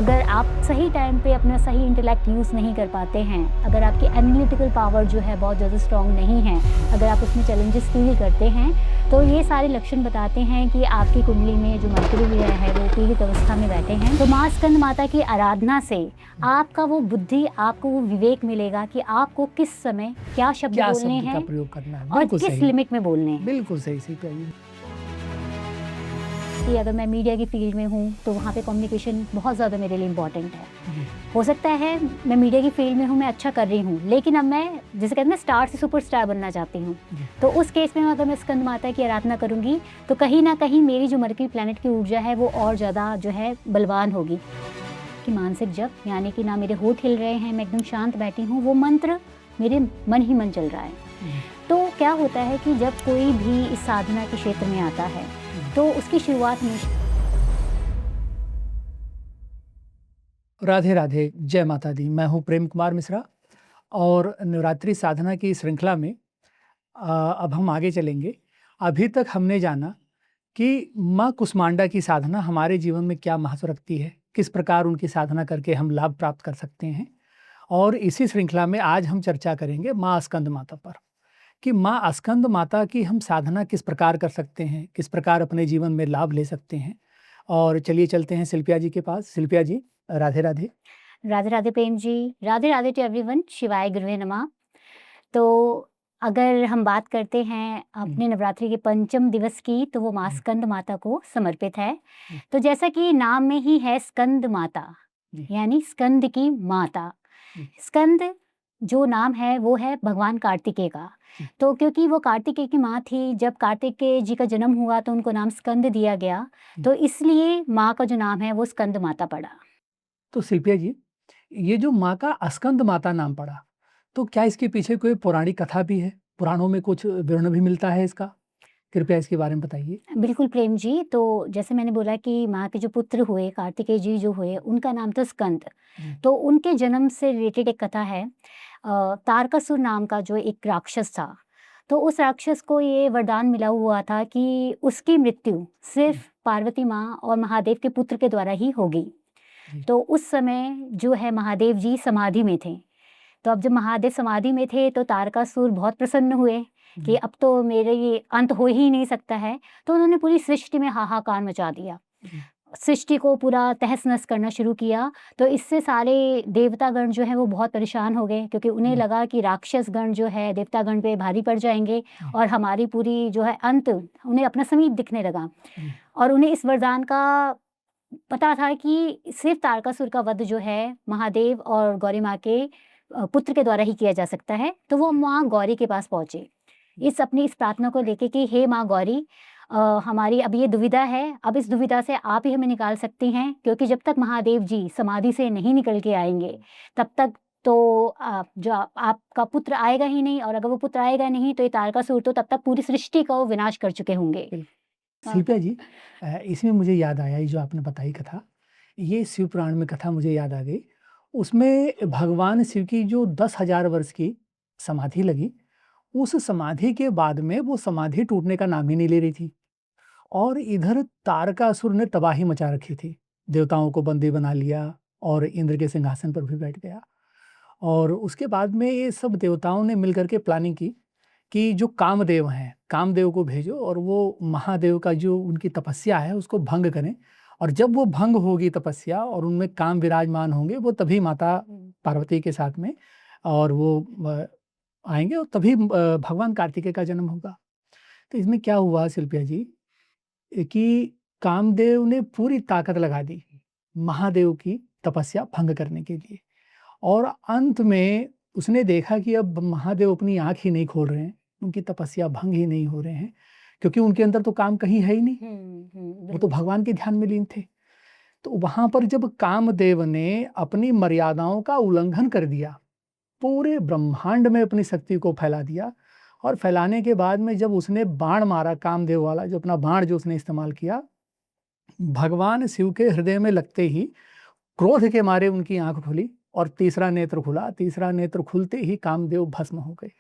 अगर आप सही टाइम पे अपना सही इंटेलेक्ट यूज़ नहीं कर पाते हैं, अगर आपकी एनालिटिकल पावर जो है बहुत ज़्यादा स्ट्रॉन्ग नहीं है, अगर आप उसमें चैलेंजेस फील करते हैं, तो ये सारे लक्षण बताते हैं कि आपकी कुंडली में जो मरकरी ग्रह है वो पीड़ित अवस्था में बैठे हैं। तो माँ स्कंद माता की आराधना से आपका वो बुद्धि, आपको वो विवेक मिलेगा कि आपको किस समय क्या शब्द क्या बोलने शब्द का हैं प्रयोग करना है। और बिल्कुल किस सही, लिमिट में बोलने हैं। बिल्कुल सही कहिए। कि अगर मैं मीडिया की फील्ड में हूँ तो वहाँ पे कम्युनिकेशन बहुत ज़्यादा मेरे लिए इम्पॉर्टेंट है। जी, हो सकता है मैं मीडिया की फील्ड में हूँ, मैं अच्छा कर रही हूँ, लेकिन अब मैं जैसे कहते हैं ना स्टार से सुपरस्टार बनना चाहती हूँ। जी। तो उस केस में अगर मैं स्कंद माता की आराधना करूँगी तो कहीं ना कहीं मेरी जो मरकरी प्लैनेट की ऊर्जा है वो और ज़्यादा जो है बलवान होगी। कि मानसिक जप, यानी कि ना मेरे होठ हिल रहे हैं, मैं एकदम शांत बैठी हूँ, वो मंत्र मेरे मन ही मन चल रहा है। तो क्या होता है कि जब कोई भी इस साधना के क्षेत्र में आता है तो उसकी शुरुआत में राधे राधे, जय माता दी। मैं हूँ प्रेम कुमार मिश्रा और नवरात्रि साधना की श्रृंखला में अब हम आगे चलेंगे। अभी तक हमने जाना कि माँ कुष्मांडा की साधना हमारे जीवन में क्या महत्व रखती है, किस प्रकार उनकी साधना करके हम लाभ प्राप्त कर सकते हैं। और इसी श्रृंखला में आज हम चर्चा करेंगे माँ स्कंद माता पर, कि माँ स्कंद माता की हम साधना किस प्रकार कर सकते हैं, किस प्रकार अपने जीवन में लाभ ले सकते हैं। और चलिए चलते हैं शिल्पिया जी के पास। शिल्पिया जी, राधे राधे। राधे राधे प्रेम जी, राधे राधे टू एवरीवन, शिवाय गुरुवे नमः। तो अगर हम बात करते हैं अपने नवरात्रि के पंचम दिवस की तो वो माँ स्कंद माता को समर्पित है। तो जैसा कि नाम में ही है स्कंद माता, यानी स्कंद की माता। स्कंद जो नाम है वो है भगवान कार्तिकेय का। तो क्योंकि वो कार्तिकेय की माँ थी, जब कार्तिकेय जी का जन्म हुआ तो उनको नाम स्कंद दिया गया, तो इसलिए माँ का जो नाम है वो स्कंद माता पड़ा। तो शिल्पिया जी, ये जो माँ का स्कंद माता नाम पड़ा, तो क्या इसके पीछे कोई पौराणिक कथा भी है? पुराणों में कुछ विवरण भी मिलता है इसका? कृपया इसके बारे में बताइए। बिल्कुल प्रेम जी, तो जैसे मैंने बोला कि माँ के जो पुत्र हुए, कार्तिकेय जी जो हुए, उनका नाम था स्कंद। तो उनके जन्म से रिलेटेड एक कथा है। तारकासुर नाम का जो एक राक्षस था, तो उस राक्षस को ये वरदान मिला हुआ था कि उसकी मृत्यु सिर्फ पार्वती माँ और महादेव के पुत्र के द्वारा ही होगी। तो उस समय जो है महादेव जी समाधि में थे। तो अब जब महादेव समाधि में थे तो तारकासुर बहुत प्रसन्न हुए कि अब तो मेरे ये अंत हो ही नहीं सकता है। तो उन्होंने पूरी सृष्टि में हाहाकार मचा दिया, सृष्टि को पूरा तहस-नहस करना शुरू किया। तो इससे सारे देवतागण जो हैं वो बहुत परेशान हो गए, क्योंकि उन्हें लगा कि राक्षस गण जो है देवतागण पे भारी पड़ जाएंगे और हमारी पूरी जो है अंत, उन्हें अपना समीप दिखने लगा। और उन्हें इस वरदान का पता था कि सिर्फ तारकासुर का वध जो है महादेव और गौरी माँ के पुत्र के द्वारा ही किया जा सकता है। तो वो माँ गौरी के पास पहुँचे अपनी इस प्रार्थना को लेके कि हे माँ गौरी, हमारी अब ये दुविधा है, अब इस दुविधा से आप ही हमें निकाल सकती हैं, क्योंकि जब तक महादेव जी समाधि से नहीं निकल के आएंगे तब तक तो आपका पुत्र आएगा ही नहीं, और अगर वो पुत्र आएगा नहीं तो ये तारकासुर तो तब तक पूरी सृष्टि का वो विनाश कर चुके होंगे। शिल्पिया जी, इसमें मुझे याद आया, ये जो आपने बताई कथा, ये शिव पुराण में कथा मुझे याद आ गई। उसमें भगवान शिव की जो 10,000 वर्ष की समाधि लगी, उस समाधि के बाद में वो समाधि टूटने का नाम ही नहीं ले रही थी। और इधर तारकासुर ने तबाही मचा रखी थी, देवताओं को बंदी बना लिया और इंद्र के सिंहासन पर भी बैठ गया। और उसके बाद में ये सब देवताओं ने मिलकर के प्लानिंग की कि जो कामदेव हैं, कामदेव को भेजो और वो महादेव का जो उनकी तपस्या है उसको भंग करें। और जब वो भंग होगी तपस्या और उनमें काम विराजमान होंगे, वो तभी माता पार्वती के साथ में और वो आएंगे और तभी भगवान कार्तिकेय का जन्म होगा। तो इसमें क्या हुआ शिल्पिया जी, कि कामदेव ने पूरी ताकत लगा दी महादेव की तपस्या भंग करने के लिए। और अंत में उसने देखा कि अब महादेव अपनी आँख ही नहीं खोल रहे हैं, उनकी तपस्या भंग ही नहीं हो रहे हैं, क्योंकि उनके अंदर तो काम कहीं है ही नहीं, वो तो भगवान के ध्यान में लीन थे। तो वहाँ पर जब कामदेव ने अपनी मर्यादाओं का उल्लंघन कर दिया, पूरे ब्रह्मांड में अपनी शक्ति को फैला दिया, और फैलाने के बाद में जब उसने बाण मारा, कामदेव वाला जो अपना बाण जो उसने इस्तेमाल किया, भगवान शिव के हृदय में लगते ही क्रोध के मारे उनकी आंख खुली और तीसरा नेत्र खुला। तीसरा नेत्र खुलते ही कामदेव भस्म हो गए।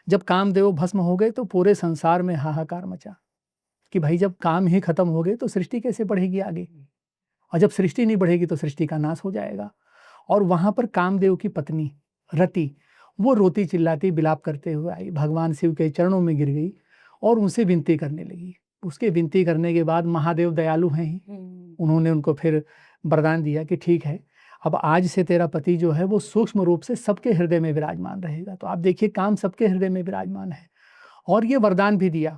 जब कामदेव भस्म हो गए तो पूरे संसार में हाहाकार मचा कि भाई जब काम ही खत्म हो गए तो सृष्टि कैसे बढ़ेगी आगे। और जब सृष्टि नहीं बढ़ेगी तो सृष्टि का नाश हो जाएगा। और वहाँ पर कामदेव की पत्नी रति, वो रोती चिल्लाती विलाप करते हुए आई, भगवान शिव के चरणों में गिर गई और उनसे विनती करने लगी। उसके विनती करने के बाद महादेव दयालु हैं ही, उन्होंने उनको फिर वरदान दिया कि ठीक है, अब आज से तेरा पति जो है वो सूक्ष्म रूप से सबके हृदय में विराजमान रहेगा। तो आप देखिए, काम सबके हृदय में विराजमान है। और ये वरदान भी दिया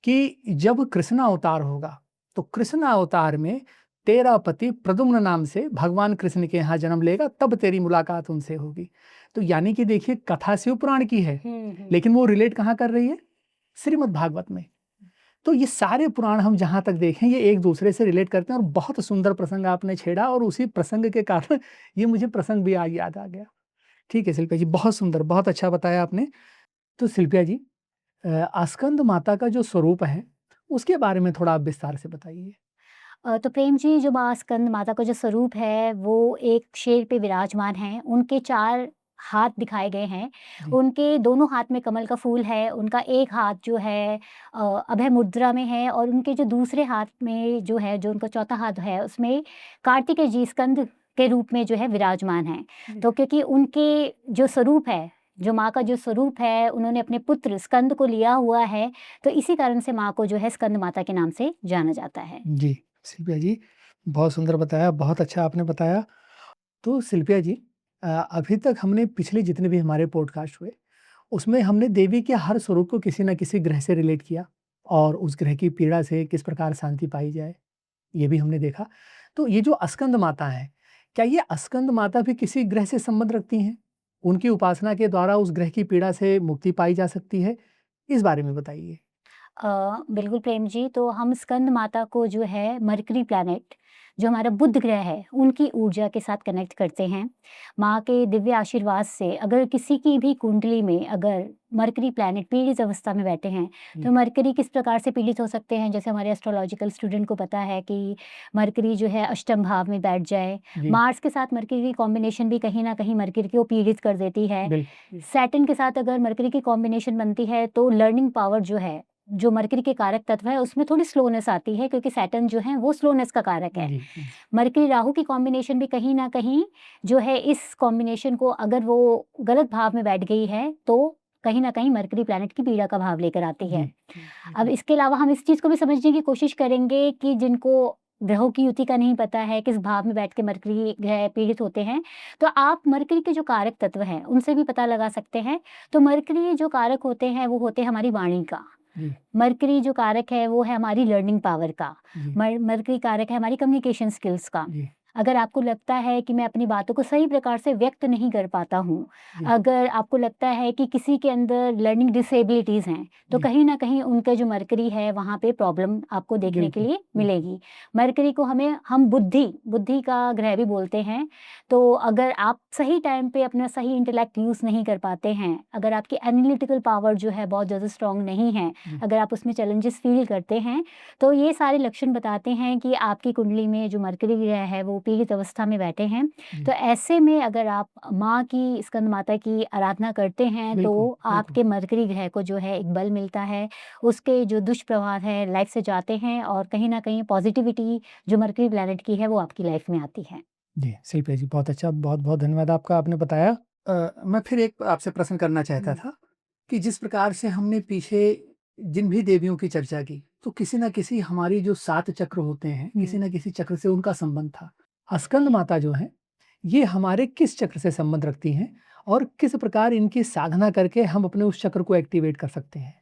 कि जब कृष्ण अवतार होगा तो कृष्ण अवतार में तेरा पति प्रद्युम्न नाम से भगवान कृष्ण के यहाँ जन्म लेगा, तब तेरी मुलाकात उनसे होगी। तो यानी कि देखिए, कथा शिव पुराण की है, लेकिन वो रिलेट कहाँ कर रही है? श्रीमद् भागवत में। तो ये सारे पुराण हम जहाँ तक देखें, ये एक दूसरे से रिलेट करते हैं। और बहुत सुंदर प्रसंग आपने छेड़ा, और उसी प्रसंग के कारण ये मुझे प्रसंग भी आज याद आ गया। ठीक है शिल्पा जी, बहुत सुंदर, बहुत अच्छा बताया आपने। तो शिल्पा जी, स्कंद माता का जो स्वरूप है उसके बारे में थोड़ा आप विस्तार से बताइए। तो प्रेम जी, जो माँ स्कंद माता का जो स्वरूप है वो एक शेर पे विराजमान हैं। उनके 4 हाथ दिखाए गए हैं। जी। उनके दोनों हाथ में कमल का फूल है। उनका एक हाथ जो है अभय मुद्रा में है, और उनके जो दूसरे हाथ में जो है, जो उनका चौथा हाथ है, उसमें कार्तिकेय जी स्कंद के रूप में जो है विराजमान हैं। जी। तो क्योंकि उनके जो स्वरूप है, जो माँ का जो स्वरूप है, उन्होंने अपने पुत्र स्कंद को लिया हुआ है, तो इसी कारण से माँ को जो है स्कंद माता के नाम से जाना जाता है। जी, शिल्पा जी, बहुत सुंदर बताया, बहुत अच्छा आपने बताया। तो शिल्पा जी, अभी तक हमने पिछले जितने भी हमारे पॉडकास्ट हुए, उसमें हमने देवी के हर स्वरूप को किसी न किसी ग्रह से रिलेट किया, और उस ग्रह की पीड़ा से किस प्रकार शांति पाई जाए, ये भी हमने देखा। तो ये जो स्कंद माता है, क्या ये स्कंद माता भी किसी ग्रह से संबंध रखती हैं? उनकी उपासना के द्वारा उस ग्रह की पीड़ा से मुक्ति पाई जा सकती है? इस बारे में बताइए। बिल्कुल प्रेम जी, तो हम स्कंद माता को जो है मरकरी प्लैनेट, जो हमारा बुध ग्रह है, उनकी ऊर्जा के साथ कनेक्ट करते हैं। माँ के दिव्य आशीर्वाद से अगर किसी की भी कुंडली में अगर मरकरी प्लैनेट पीड़ित अवस्था में बैठे हैं, जी। तो मरकरी किस प्रकार से पीड़ित हो सकते हैं? जैसे हमारे एस्ट्रोलॉजिकल स्टूडेंट को पता है कि मरकरी जो है अष्टम भाव में बैठ जाए, जी। मार्स के साथ मरकरी की कॉम्बिनेशन भी कहीं न कहीं मरकरी को पीड़ित कर देती है। बिल्कुल। सैटर्न के साथ अगर मरकरी की कॉम्बिनेशन बनती है, तो लर्निंग पावर जो है, जो मरकरी के कारक तत्व है, उसमें थोड़ी स्लोनेस आती है, क्योंकि सैटर्न जो है वो स्लोनेस का कारक है। जी, जी। मरकरी राहु की कॉम्बिनेशन भी कहीं न कहीं जो है, इस कॉम्बिनेशन को अगर वो गलत भाव में बैठ गई है, तो कहीं न कहीं मरकरी प्लैनेट की पीड़ा का भाव लेकर आती जी, है। जी, अब जी। इसके अलावा हम इस चीज़ को भी समझने की कोशिश करेंगे कि जिनको ग्रहों की युति का नहीं पता है, किस भाव में बैठ के मरकरी ग्रह पीड़ित होते हैं, तो आप मरकरी के जो कारक तत्व हैं, उनसे भी पता लगा सकते हैं। तो मरकरी जो कारक होते हैं, वो होते हैं हमारी वाणी का। जी, मरकरी जो कारक है, वो है हमारी लर्निंग पावर का। जी, मरकरी कारक है हमारी कम्युनिकेशन स्किल्स का। जी, अगर आपको लगता है कि मैं अपनी बातों को सही प्रकार से व्यक्त नहीं कर पाता हूँ, जी, अगर आपको लगता है कि किसी के अंदर लर्निंग डिसेबिलिटीज़ हैं, तो जी। कहीं न कहीं उनका जो मरकरी है, वहाँ पे प्रॉब्लम आपको देखने के बिल्कुल, लिए बिल्कुल। मिलेगी। मरकरी को हम बुद्धि का ग्रह भी बोलते हैं। तो अगर आप सही टाइम पे अपना सही इंटेलेक्ट यूज़ नहीं कर पाते हैं, अगर आपकी एनालिटिकल पावर जो है बहुत ज़्यादा स्ट्रॉन्ग नहीं है, जी, अगर आप उसमें चैलेंजेस फ़ील करते हैं, तो ये सारे लक्षण बताते हैं कि आपकी कुंडली में जो मरकरी ग्रह है, वो पीड़ित अवस्था में बैठे हैं। जी। तो ऐसे में अगर आप माँ की, स्कंद माता की आराधना करते हैं, तो बिल्कुल, बिल्कुल। आपके मरकरी ग्रह को जो है एक बल मिलता है। उसके जो दुष्प्रभाव हैं लाइफ़ से जाते हैं, और कहीं न कहीं पॉज़िटिविटी जो मरकरी प्लैनेट की है, वो आपकी लाइफ़ में आती है। जी, शिल्पा जी, बहुत अच्छा, बहुत-बहुत धन्यवाद आपका, आपने बताया। मैं फिर एक आपसे प्रश्न करना चाहता था कि जिस प्रकार से हमने पीछे जिन भी देवियों की चर्चा की, तो किसी न किसी हमारी जो 7 चक्र होते हैं, किसी न किसी चक्र से उनका संबंध था। स्कंद माता जो हैं, ये हमारे किस चक्र से संबंध रखती हैं, और किस प्रकार इनकी साधना करके हम अपने उस चक्र को एक्टिवेट कर सकते हैं?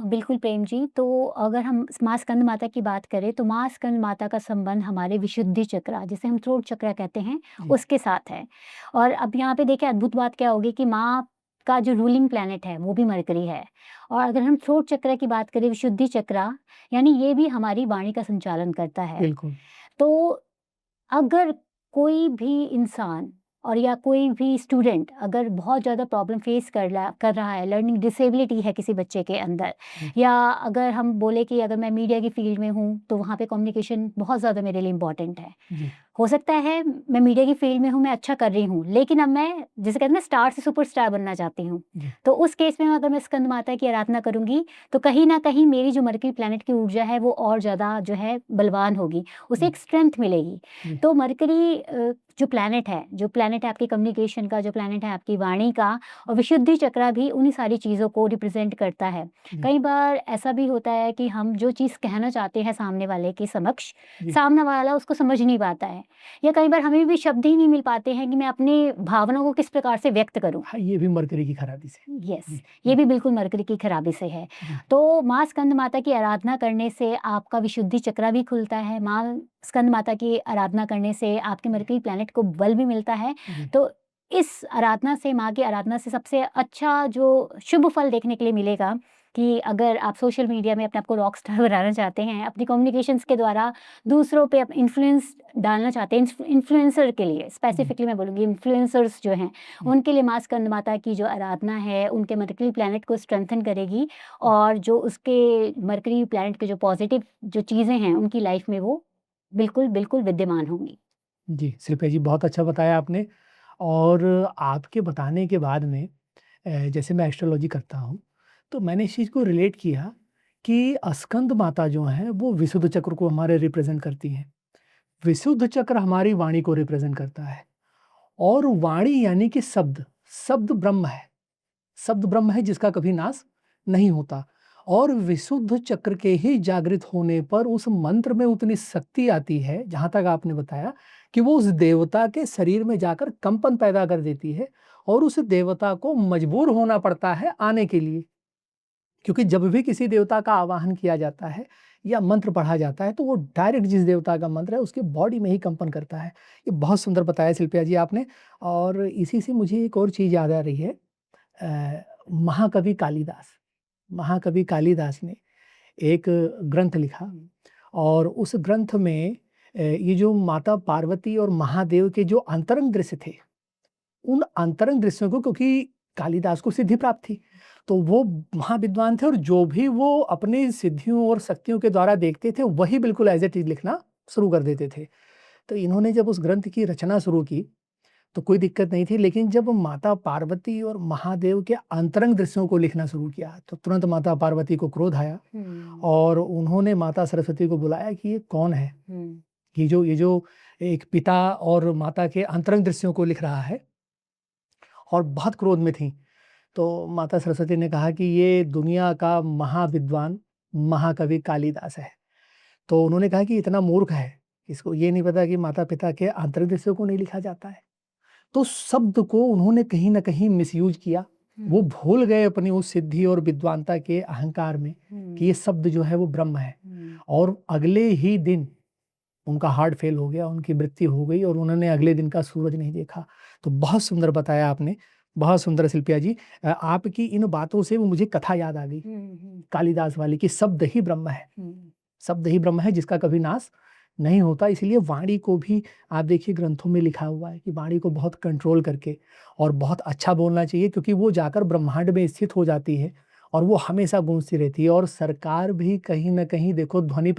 बिल्कुल प्रेम जी, तो अगर हम माँ स्कंद माता की बात करें, तो माँ स्कंद माता का संबंध हमारे विशुद्धि चक्र, जिसे हम थ्रोट चक्र कहते हैं, जी, उसके साथ है। और अब यहाँ पे देखिए, अद्भुत बात क्या होगी कि माँ का जो रूलिंग प्लैनेट है, वो भी मरकरी है। और अगर हम थ्रोट चक्र की बात करें, विशुद्धि चक्र, यानी ये भी हमारी वाणी का संचालन करता है। बिल्कुल। तो अगर कोई भी इंसान और या कोई भी स्टूडेंट अगर बहुत ज़्यादा प्रॉब्लम फेस कर रहा है, लर्निंग डिसेबिलिटी है किसी बच्चे के अंदर, जी। या अगर हम बोले कि अगर मैं मीडिया की फील्ड में हूँ, तो वहाँ पे कम्युनिकेशन बहुत ज़्यादा मेरे लिए इम्पोर्टेंट है। जी। हो सकता है मैं मीडिया की फील्ड में हूँ, मैं अच्छा कर रही हूँ, लेकिन अब मैं जिसे कहते हैं ना स्टार से सुपरस्टार बनना चाहती हूँ। जी। तो उस केस में अगर मैं स्कंद माता की आराधना करूँगी, तो कहीं न कहीं मेरी जो मरकरी प्लैनेट की ऊर्जा है वो और ज़्यादा जो है बलवान होगी, उसे जी। एक स्ट्रेंथ मिलेगी। जी। तो मरकरी जो प्लैनेट है आपकी कम्युनिकेशन का, जो प्लैनेट है आपकी वाणी का, और विशुद्धि चक्रा भी उन्हीं सारी चीज़ों को रिप्रेज़ेंट करता है। जी। कई बार ऐसा भी होता है कि हम जो चीज़ कहना चाहते हैं सामने वाले के समक्ष, जी। सामने वाला उसको समझ नहीं पाता है, या कई बार हमें भी शब्द ही नहीं मिल पाते हैं कि मैं अपनी भावनाओं को किस प्रकार से व्यक्त करूँ। हाँ, ये भी मरकरी की खराबी से। यस, जी। ये जी। भी बिल्कुल मरकरी की खराबी से है। जी। तो माँ स्कंद माता की आराधना करने से आपका विशुद्धि चक्रा भी खुलता है, माँ स्कंद माता की आराधना करने से आपके मरकरी प्लैनेट को बल भी मिलता है। जी। तो इस आराधना से, माँ की आराधना से सबसे अच्छा जो शुभ फल देखने के लिए मिलेगा कि अगर आप सोशल मीडिया में अपने आप को रॉक स्टार बनाना चाहते हैं, अपनी कम्युनिकेशंस के द्वारा दूसरों पे इन्फ्लुएंस डालना चाहते हैं, इन्फ्लुएंसर के लिए जी। स्पेसिफिकली मैं बोलूँगी, इन्फ्लुएंसर्स जो हैं, जी। उनके लिए माँ स्कंद माता की जो आराधना है, उनके मरकरी प्लैनेट को स्ट्रेंथन करेगी, और जो उसके मरकरी प्लैनेट के जो पॉज़िटिव जो चीज़ें हैं, उनकी लाइफ़ में वो बिल्कुल, बिल्कुल विद्यमान होंगी। जी, शिल्पा जी बहुत अच्छा बताया आपने। और आपके बताने के बाद में जैसे मैं एस्ट्रोलॉजी करता हूँ, तो मैंने इस चीज़ को रिलेट किया कि स्कंद माता जो हैं, वो विशुद्ध चक्र को हमारे रिप्रेज़ेंट करती हैं। विशुद्ध चक्र हमारी वाणी को रिप्रेज़ेंट करता है, और वाणी यानी कि शब्द, शब्द ब्रह्म है। शब्द ब्रह्म है जिसका कभी नाश नहीं होता, और विशुद्ध चक्र के ही जागृत होने पर उस मंत्र में उतनी शक्ति आती है, जहाँ तक आपने बताया कि वो उस देवता के शरीर में जाकर कंपन पैदा कर देती है, और उस देवता को मजबूर होना पड़ता है आने के लिए। क्योंकि जब भी किसी देवता का आवाहन किया जाता है या मंत्र पढ़ा जाता है, तो वो डायरेक्ट जिस देवता का मंत्र है उसके बॉडी में ही कंपन करता है। ये बहुत सुंदर बताया शिल्पा जी आपने। और इसी से मुझे एक और चीज़ याद आ रही है। महाकवि कालिदास, महाकवि कालिदास ने एक ग्रंथ लिखा, और उस ग्रंथ में ये जो माता पार्वती और महादेव के जो अंतरंग दृश्य थे, उन अंतरंग दृश्यों को, क्योंकि कालिदास को सिद्धि प्राप्त थी, तो वो महाविद्वान थे, और जो भी वो अपनी सिद्धियों और शक्तियों के द्वारा देखते थे, वही बिल्कुल एज़ इट इज़ लिखना शुरू कर देते थे। तो इन्होंने जब उस ग्रंथ की रचना शुरू की, तो कोई दिक्कत नहीं थी, लेकिन जब माता पार्वती और महादेव के अंतरंग दृश्यों को लिखना शुरू किया, तो तुरंत माता पार्वती को क्रोध आया, और उन्होंने माता सरस्वती को बुलाया कि ये कौन है? ये जो एक पिता और माता के अंतरंग दृश्यों को लिख रहा है, और बहुत क्रोध में थीं। तो माता सरस्वती ने कहा कि ये दुनिया का महाविद्वान महाकवि कालिदास है। तो उन्होंने कहा कि इतना मूर्ख है, इसको ये नहीं पता कि माता-पिता के अंतरंग दृश्यों को नहीं लिखा जाता है। तो शब्द को उन्होंने कहीं न कहीं मिसयूज़ किया। वो भूल गए अपनी उस सिद्धि और विद्वानता के अहंकार में कि ये शब्द जो है वो ब्रह्म है। और अगले ही दिन उनका हार्ट फेल हो गया, उनकी मृत्यु हो गई, और उन्होंने अगले दिन का सूरज नहीं देखा। तो बहुत सुंदर बताया आपने, बहुत सुंदर शिल्पा जी। आपकी इन बातों से वो मुझे कथा याद आ गई, कालिदास वाली, कि शब्द ही ब्रह्म है। शब्द ही ब्रह्म है जिसका कभी नाश नहीं होता। इसलिए वाणी को भी आप देखिए ग्रंथों में लिखा हुआ है कि वाणी को बहुत कंट्रोल करके और बहुत अच्छा बोलना चाहिए, क्योंकि वो जाकर ब्रह्मांड में स्थित हो जाती है, और वो हमेशा गूंजती रहती है। और सरकार भी कहीं न कहीं देखो ध्वनि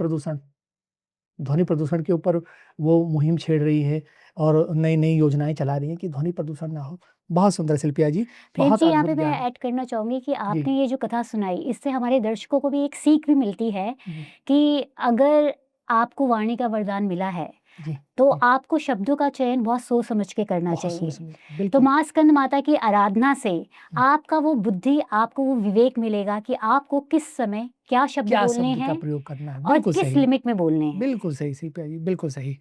प्रदूषण के ऊपर वो मुहिम छेड़ रही है, और नई-नई योजनाएँ चला रही हैं कि ध्वनि प्रदूषण ना हो। बहुत सुंदर शिल्पा जी, प्रेम बहुत जी, यहाँ अद्भुत पे मैं ज्ञान। ऐड करना चाहूँगी कि जी। आपने ये जो कथा सुनाई, इससे हमारे दर्शकों को भी एक सीख भी मिलती है जी। कि अगर आपको वाणी का वरदान मिला है, जी। तो जी। आपको शब्दों का चयन बहुत सोच समझ के करना बहुत चाहिए। सोच-समझ के, तो बिल्कुल। माँ स्कंद माता की आराधना से आपका वो बुद्धि, आपको वो विवेक मिलेगा कि आपको किस समय क्या शब्द क्या बोलने शब्द का हैं प्रयोग करना है, और बिल्कुल किस सही। लिमिट में बोलने हैं। बिल्कुल सही शिल्पा जी, बिल्कुल सही।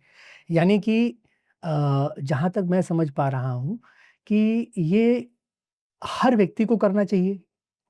यानी कि जहाँ तक मैं समझ पा रहा हूँ कि ये हर व्यक्ति को करना चाहिए।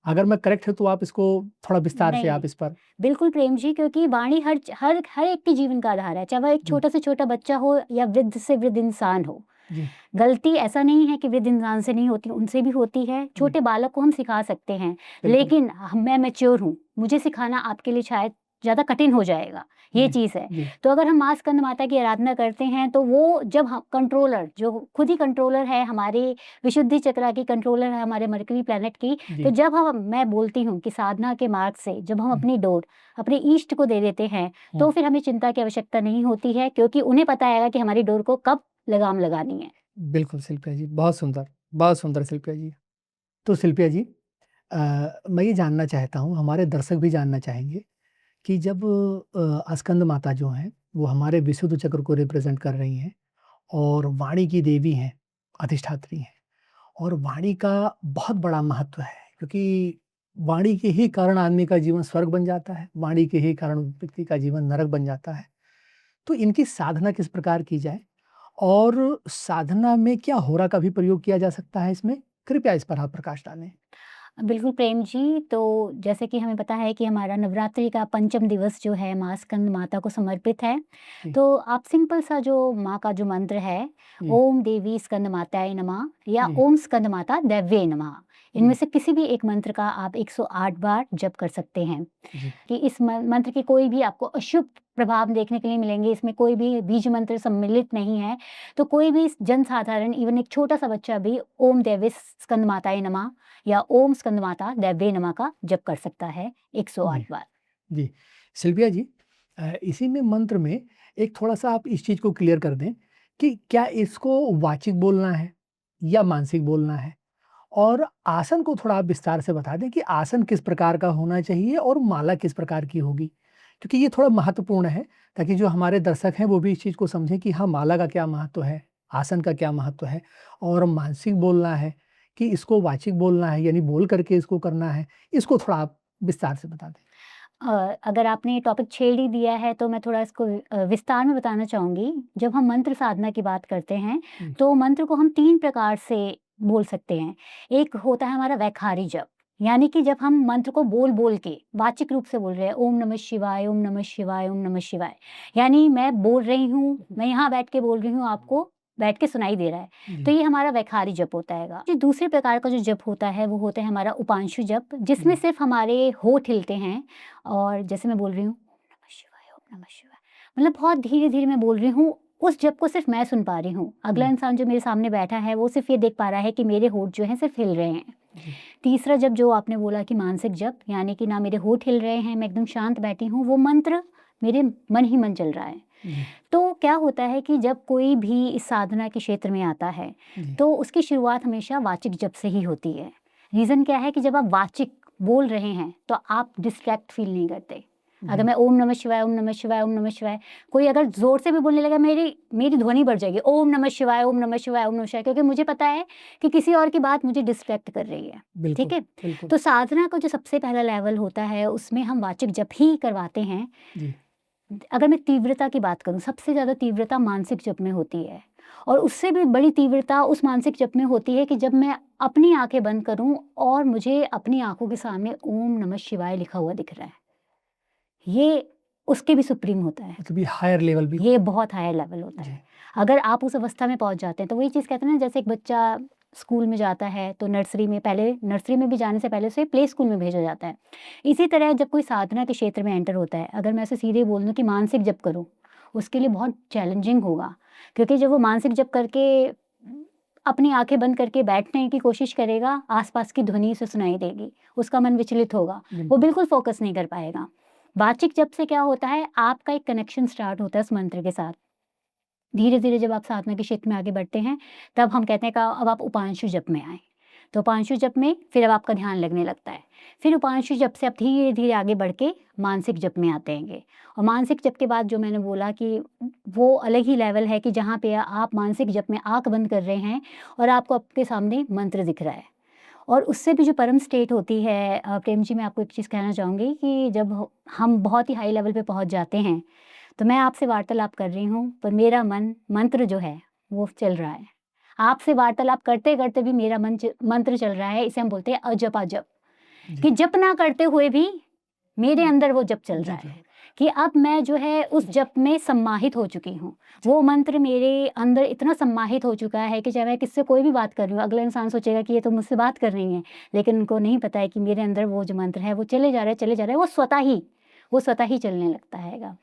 अगर मैं करेक्ट है तो आप इसको थोड़ा विस्तार से नहीं, आप इस पर। बिल्कुल प्रेम जी, क्योंकि वाणी हर हर हर एक के जीवन का आधार है, चाहे वह एक जी। छोटा से छोटा बच्चा हो या वृद्ध से वृद्ध इंसान हो। जी। गलती ऐसा नहीं है कि वृद्ध इंसान से नहीं होती, उनसे भी होती है। जी। छोटे बालक को हम सिखा सकते हैं, बिल्कुल। लेकिन मैं मैच्योर हूँ, मुझे सिखाना आपके लिए शायद ज़्यादा कठिन हो जाएगा, ये जी, चीज़ है। जी, तो अगर हम माँ स्कंद माता की आराधना करते हैं तो वो जब हम कंट्रोलर जो खुद ही कंट्रोलर है हमारे विशुद्धि चक्रा की, कंट्रोलर है हमारे मरकरी प्लैनेट की, तो जी, जब मैं बोलती हूँ कि साधना के मार्ग से जब हम हुँ, अपनी डोर अपने ईष्ट को दे देते हैं, हुँ। तो फिर हमें चिंता की आवश्यकता नहीं होती है, क्योंकि उन्हें पता है कि हमारी डोर को कब लगाम लगानी है। बिल्कुल शिल्पा जी, बहुत सुंदर शिल्पा जी। तो शिल्पा जी मैं ये जानना चाहता हूँ, हमारे दर्शक भी जानना चाहेंगे कि जब स्कंद माता जो हैं, वो हमारे विशुद्ध चक्र को रिप्रेज़ेंट कर रही हैं और वाणी की देवी हैं, अधिष्ठात्री हैं और वाणी का बहुत बड़ा महत्व है क्योंकि वाणी के ही कारण आदमी का जीवन स्वर्ग बन जाता है, वाणी के ही कारण व्यक्ति का जीवन नरक बन जाता है। तो इनकी साधना किस प्रकार की जाए? और साधना में क्या होरा का भी प्रयोग किया जा सकता है इसमें? कृपया इस पर आप प्रकाश डालें। बिल्कुल प्रेम जी, तो जैसे कि हमें पता है कि हमारा नवरात्रि का पंचम दिवस जो है माँ स्कंद माता को समर्पित है। जी, तो आप सिंपल सा जो माँ का जो मंत्र है, जी, ओम देवी स्कंद माताय नमः या जी, ओम स्कंद माता दैव्ये नमः, इनमें जी, से किसी भी एक मंत्र का आप 108 बार जप कर सकते हैं। जी, कि इस मंत्र के कोई भी आपको अशुभ प्रभाव देखने के लिए मिलेंगे, इसमें कोई भी बीज मंत्र सम्मिलित नहीं है। तो कोई भी जन साधारण, इवन एक छोटा-सा बच्चा भी ओम देवी स्कंद माताय नमः या ओम स्कंद माता दैव्ये नमः का जप कर सकता है 108 जी, बार। जी। सिल्विया जी इसी में मंत्र में एक थोड़ा-सा आप इस चीज़ को क्लियर कर दें कि क्या इसको वाचिक बोलना है या मानसिक बोलना है? और आसन को थोड़ा आप विस्तार से बता दें कि आसन किस प्रकार का होना चाहिए और माला किस प्रकार की होगी? क्योंकि ये थोड़ा महत्वपूर्ण है ताकि जो हमारे दर्शक हैं वो भी इस चीज़ को समझें कि हाँ, माला का क्या महत्व है, आसन का क्या महत्व है और मानसिक बोलना है कि इसको वाचिक बोलना है यानी बोल करके इसको करना है, इसको थोड़ा आप विस्तार से बता दें। अगर आपने ये टॉपिक छेड़ ही दिया है तो मैं थोड़ा इसको विस्तार में बताना चाहूँगी। जब हम मंत्र साधना की बात करते हैं, हुँ, तो मंत्र को हम 3 प्रकार से बोल सकते हैं। एक होता है हमारा वैखारी जप, यानी कि जब हम मंत्र को बोल-बोल के वाचिक रूप से बोल रहे हैं, ओम नमः शिवाय, ओम नमः शिवाय, ओम नमः शिवाय। यानी मैं बोल रही हूँ, मैं यहाँ बैठ के बोल रही हूँ, आपको बैठ के सुनाई दे रहा है। तो जी, ये हमारा वैखारी जप होता हैगा। जो दूसरे प्रकार का जो जप होता है, वो होता है हमारा उपांशु जप, जिसमें जी, सिर्फ़ हमारे होंठ हिलते हैं और जैसे मैं बोल रही हूँ, ओम नमः शिवाय, ओम नमः शिवाय, मतलब बहुत धीरे-धीरे मैं बोल रही हूँ, उस जप को सिर्फ़ मैं सुन पा रही हूँ। अगला जी, इंसान जो मेरे सामने बैठा है, वो सिर्फ़ ये देख पा रहा है कि मेरे होंठ जो हैं सिर्फ़ हिल रहे हैं। जी, तीसरा जप जो आपने बोला कि मानसिक जप, यानी कि ना मेरे होंठ हिल रहे हैं, मैं एकदम शांत बैठी हूँ, वो मंत्र मेरे मन ही मन चल रहा है। जी, तो क्या होता है कि जब कोई भी इस साधना के क्षेत्र में आता है, जी, तो उसकी शुरुआत हमेशा वाचिक जप से ही होती है। रीज़न क्या है कि जब आप वाचिक बोल रहे हैं, तो आप डिस्ट्रैक्ट फ़ील नहीं करते। अगर जी, मैं ओम नमः शिवाय, ओम नमः शिवाय, ओम नमः शिवाय, कोई अगर ज़ोर से भी बोलने लगा, मेरी मेरी ध्वनि बढ़ जाएगी, ओम नमः शिवाय, ओम नमः शिवाय, ओम नमः शिवाय, क्योंकि मुझे पता है कि किसी और की बात मुझे डिस्ट्रैक्ट कर रही है। ठीक बिल्कुल, है? बिल्कुल। तो साधना का जो सबसे पहला लेवल होता है, उसमें हम वाचिक जप ही करवाते हैं। जी, अगर मैं तीव्रता की बात करूँ, सबसे ज़्यादा तीव्रता मानसिक जप में होती है और उससे भी बड़ी तीव्रता उस मानसिक जप में होती है कि जब मैं अपनी आँखें बंद करूँ और मुझे अपनी आँखों के सामने ओम नमः शिवाय लिखा हुआ दिख रहा है। ये उसके भी सुप्रीम होता है। मतलब ये हायर लेवल भी ये बहुत हायर लेवल होता जी, है। अगर आप उस अवस्था में पहुँच जाते हैं, तो वही चीज़ कहते हैं ना, जैसे एक बच्चा स्कूल में जाता है, तो नर्सरी में भी जाने से पहले उसे प्ले स्कूल में भेजा जाता है। इसी तरह जब कोई साधना के क्षेत्र में एंटर होता है, अगर मैं उसे सीधे बोल दूँ कि मानसिक जप करो, उसके लिए बहुत चैलेंजिंग होगा। क्योंकि जब वो मानसिक जप करके अपनी आँखें बंद करके बैठने की कोशिश करेगा, आस-पास की ध्वनि उसे सुनाई देगी, उसका मन विचलित होगा, वो बिल्कुल। बिल्कुल फ़ोकस नहीं कर पाएगा। वाचिक जप से क्या होता है, आपका एक कनेक्शन स्टार्ट होता है उस मंत्र के साथ। धीरे-धीरे जब आप साधना के क्षेत्र में आगे बढ़ते हैं, तब हम कहते हैं कि अब आप उपांशु जप में आएँ। तो उपांशु जप में फिर अब आपका ध्यान लगने लगता है। फिर उपांशु जप से आप धीरे-धीरे आगे बढ़ के मानसिक जप में आते हैंगे। और मानसिक जप के बाद जो मैंने बोला कि वो अलग ही लेवल है कि जहाँ पे आप मानसिक जप में आँख बंद कर रहे हैं और आपको आपके सामने मंत्र दिख रहा है। और उससे भी जो परम स्टेट होती है, प्रेम जी, मैं आपको एक चीज़ कहना चाहूँगी कि जब हम बहुत ही हाई लेवल पे पहुँच जाते हैं, तो मैं आपसे वार्तालाप कर रही हूँ, पर मेरा मन मंत्र जो है, वो चल रहा है। आपसे वार्तालाप करते-करते भी मेरा मंत्र चल रहा है, इसे हम बोलते हैं अजपा-जप, जी, कि जप ना करते हुए भी मेरे अंदर वो जप चल रहा जब है, हो कि अब मैं जो है उस जप में सम्माहित हो चुकी हूँ। वो मंत्र मेरे अंदर इतना सम्माहित हो चुका है कि चाहे मैं किससे कोई भी बात कर रही हूँ, अगला इंसान सोचेगा कि ये तो मुझसे बात कर रही हैं, लेकिन उनको नहीं पता है कि मेरे अंदर वो जो मंत्र है, वो चले जा रहा है, वो स्वतः ही वो स्वतः ही चलने लगता हैगा।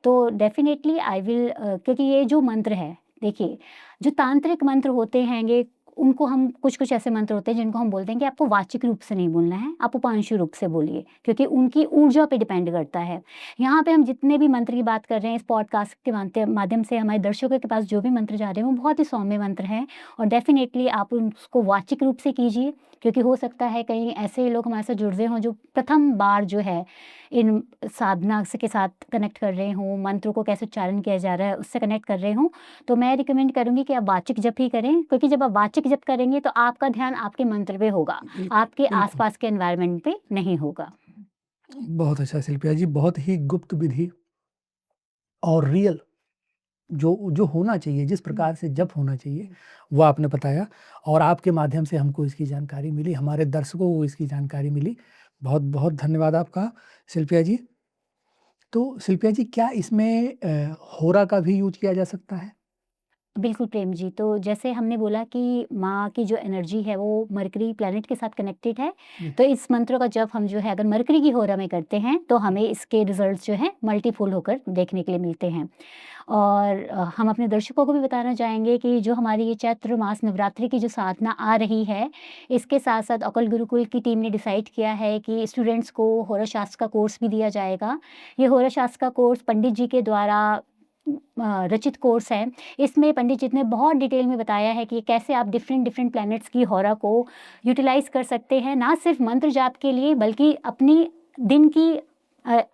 तो डेफ़िनेटली आई विल क्योंकि ये जो मंत्र है, देखिए, जो तांत्रिक मंत्र होते हैंगे, उनको हम कुछ-कुछ ऐसे मंत्र होते हैं जिनको हम बोलते हैं कि आपको वाचिक रूप से नहीं बोलना है, आप उपांशु रूप से बोलिए, क्योंकि उनकी ऊर्जा पे डिपेंड करता है। यहाँ पे हम जितने भी मंत्र की बात कर रहे हैं, इस पॉडकास्ट के माध्यम से हमारे दर्शकों के पास जो भी मंत्र जा रहे हैं, वो बहुत ही सौम्य मंत्र हैं और डेफ़िनेटली आप उसको वाचिक रूप से कीजिए, क्योंकि हो सकता है कहीं ऐसे लोग हमारे साथ जुड़ रहे हों जो प्रथम बार जो है इन साधना के साथ कनेक्ट कर रहे हों, मंत्रों को कैसे उच्चारण किया जा रहा है उससे कनेक्ट कर रहे हों। तो मैं रिकमेंड करूँगी कि आप वाचिक जप ही करें, क्योंकि जब आप वाचिक जप करेंगे तो आपका ध्यान आपके मंत्र पे होगा, आपके बिल्कुल। आस-पास के एनवायरनमेंट पे नहीं होगा। बहुत अच्छा शिल्पिया जी, बहुत ही गुप्त विधि और रियल जो जो होना चाहिए, जिस प्रकार से जप होना चाहिए, वो आपने बताया और आपके माध्यम से हमको इसकी जानकारी मिली, हमारे दर्शकों को इसकी जानकारी मिली। बहुत-बहुत धन्यवाद आपका शिल्पिया जी। तो शिल्पिया जी, क्या इसमें होरा का भी यूज़ किया जा सकता है? बिल्कुल प्रेम जी, तो जैसे हमने बोला कि माँ की जो एनर्जी है वो मरकरी प्लैनेट के साथ कनेक्टेड है, जी। तो इस मंत्र का जप हम जो है अगर मरकरी की होरा में करते हैं, तो हमें इसके रिज़ल्ट्स जो हैं मल्टीफोल्ड होकर देखने के लिए मिलते हैं। और हम अपने दर्शकों को भी बताना चाहेंगे कि जो हमारी ये चैत्र मास नवरात्रि की जो साधना आ रही है, इसके साथ-साथ अकल गुरुकुल की टीम ने डिसाइड किया है कि स्टूडेंट्स को होरा शास्त्र का कोर्स भी दिया जाएगा। ये होरा शास्त्र का कोर्स पंडित जी के द्वारा रचित कोर्स है। इसमें पंडित जी ने बहुत डिटेल में बताया है कि कैसे आप डिफरेंट प्लैनेट्स की होरा को यूटिलाइज़ कर सकते हैं, ना सिर्फ मंत्र जाप के लिए बल्कि अपनी दिन की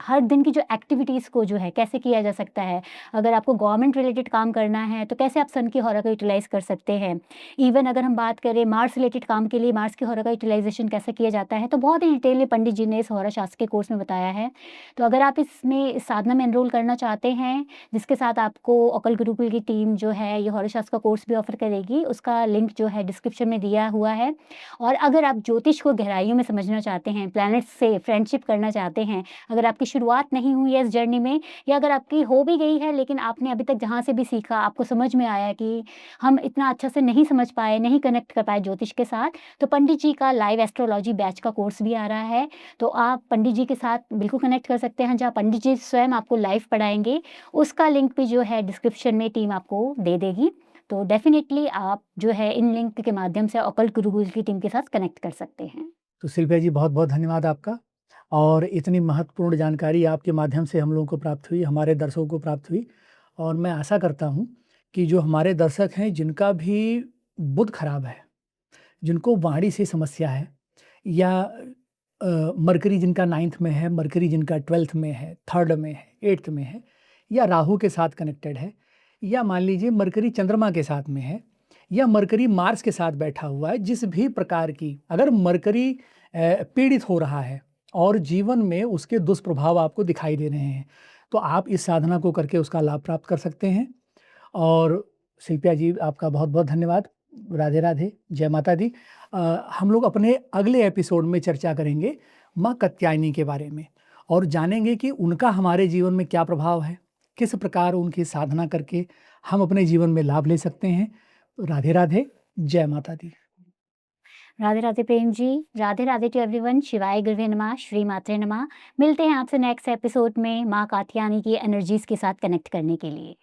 हर दिन की जो एक्टिविटीज़ को जो है कैसे किया जा सकता है। अगर आपको गवर्नमेंट रिलेटेड काम करना है तो कैसे आप सन की होरा का यूटिलाइज़ कर सकते हैं। इवन अगर हम बात करें मार्स रिलेटेड काम के लिए मार्स की होरा का यूटिलाइज़ेशन कैसे किया जाता है, तो बहुत ही डिटेल में पंडित जी ने इस होरा शास्त्र के कोर्स में बताया है। तो अगर आप इसमें इस साधना में एनरोल करना चाहते हैं, जिसके साथ आपको अकल गुरुकुल की टीम जो है ये होरा शास्त्र का कोर्स भी ऑफ़र करेगी, उसका लिंक जो है डिस्क्रिप्शन में दिया हुआ है। और अगर आप ज्योतिष को गहराइयों में समझना चाहते हैं, प्लैनेट्स से फ्रेंडशिप करना चाहते हैं, अगर आपकी शुरुआत नहीं हुई है इस जर्नी में या अगर आपकी हो भी गई है लेकिन आपने अभी तक जहाँ से भी सीखा आपको समझ में आया कि हम इतना अच्छा से नहीं समझ पाए, नहीं कनेक्ट कर पाए ज्योतिष के साथ, तो पंडित जी का लाइव एस्ट्रोलॉजी बैच का कोर्स भी आ रहा है। तो आप पंडित जी के साथ बिल्कुल कनेक्ट कर सकते हैं, जहाँ पंडित जी स्वयं आपको लाइव पढ़ाएँगे। उसका लिंक भी जो है डिस्क्रिप्शन में टीम आपको दे देगी। तो डेफ़िनिटली आप जो है इन लिंक के माध्यम से ऑकल्ट गुरुकुल की टीम के साथ कनेक्ट कर सकते हैं। तो शिल्पा जी, बहुत-बहुत धन्यवाद आपका और इतनी महत्वपूर्ण जानकारी आपके माध्यम से हम लोगों को प्राप्त हुई, हमारे दर्शकों को प्राप्त हुई और मैं आशा करता हूँ कि जो हमारे दर्शक हैं, जिनका भी बुध खराब है, जिनको वाणी से समस्या है या मरकरी जिनका 9th में है, मरकरी जिनका 12th में है, 3rd में है, 8th में है या राहु के साथ कनेक्टेड है या मान लीजिए मरकरी चंद्रमा के साथ में है या मरकरी मार्स के साथ बैठा हुआ है, जिस भी प्रकार की अगर मरकरी पीड़ित हो रहा है और जीवन में उसके दुष्प्रभाव आपको दिखाई दे रहे हैं, तो आप इस साधना को करके उसका लाभ प्राप्त कर सकते हैं। और शिल्पा जी, आपका बहुत-बहुत धन्यवाद। राधे राधे, जय माता दी। हम लोग अपने अगले एपिसोड में चर्चा करेंगे माँ कात्यायनी के बारे में और जानेंगे कि उनका हमारे जीवन में क्या प्रभाव है, किस प्रकार उनकी साधना करके हम अपने जीवन में लाभ ले सकते हैं। राधे राधे, जय माता दी। राधे राधे प्रेम जी, राधे राधे टू एवरीवन, शिवाय गुरुवे नमः, श्री मात्रे नमः। मिलते हैं आपसे नेक्स्ट एपिसोड में माँ कात्यायनी की एनर्जीज़ के साथ कनेक्ट करने के लिए।